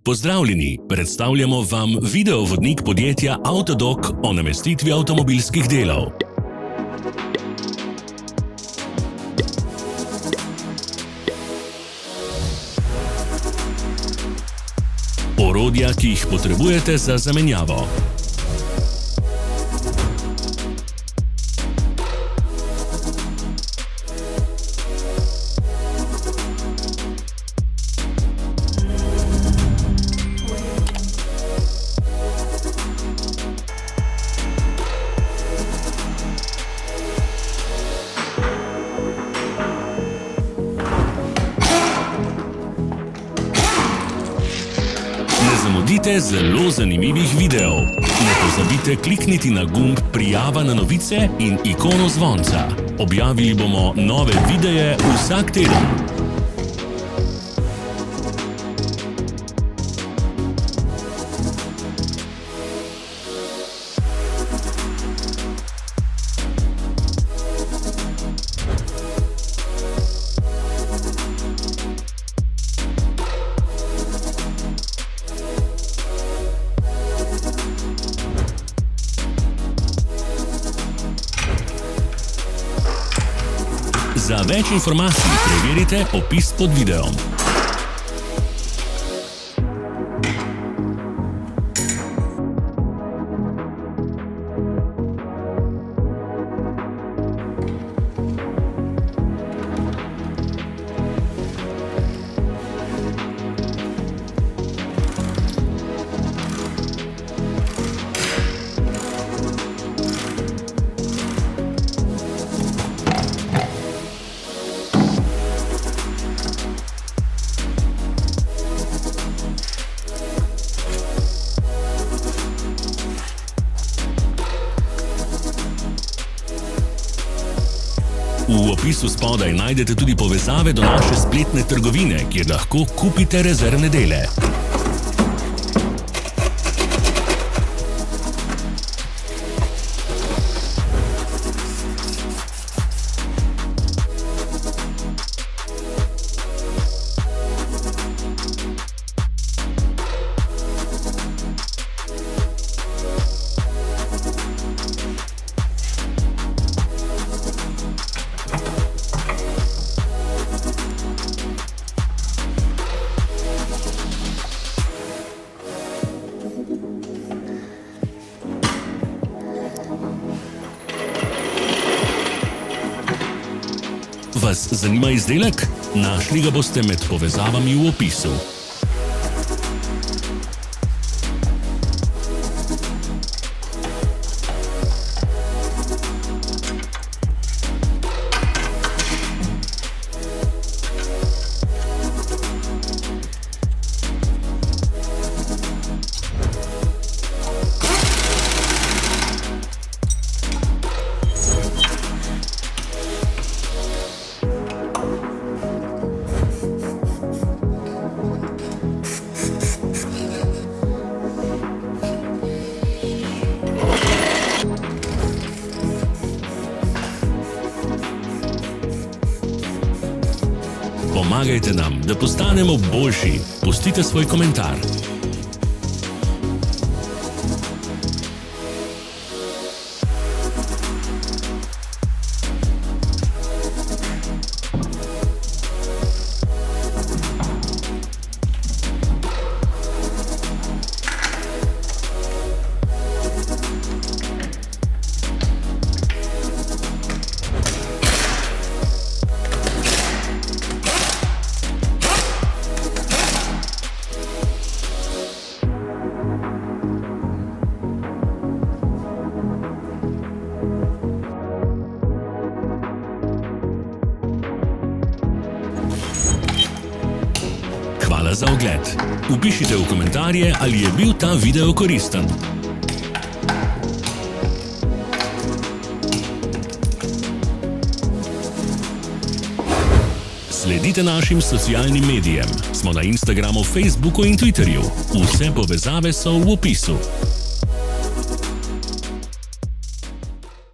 Pozdravljeni, predstavljamo vam videovodnik podjetja Autodoc o namestitvi avtomobilskih delov. Orodja, ki jih potrebujete za zamenjavo. Ne zamudite zelo zanimivih videov. Ne pozabite klikniti na gumb Prijava na novice in ikono zvonca. Objavili bomo nove videe vsak teden. Za več informacij preverite opis pod videom. V opisu spodaj najdete tudi povezave do naše spletne trgovine, kjer lahko kupite rezervne dele. Vas zanima izdelek? Našli ga boste med povezavami v opisu. Pomagajte nam, da postanemo boljši. Pustite svoj komentar. Hvala za ogled. Vpišite v komentarje, ali je bil ta video koristen. Sledite našim socialnim medijem. Smo na Instagramu, Facebooku in Twitterju. Vse povezave so v opisu.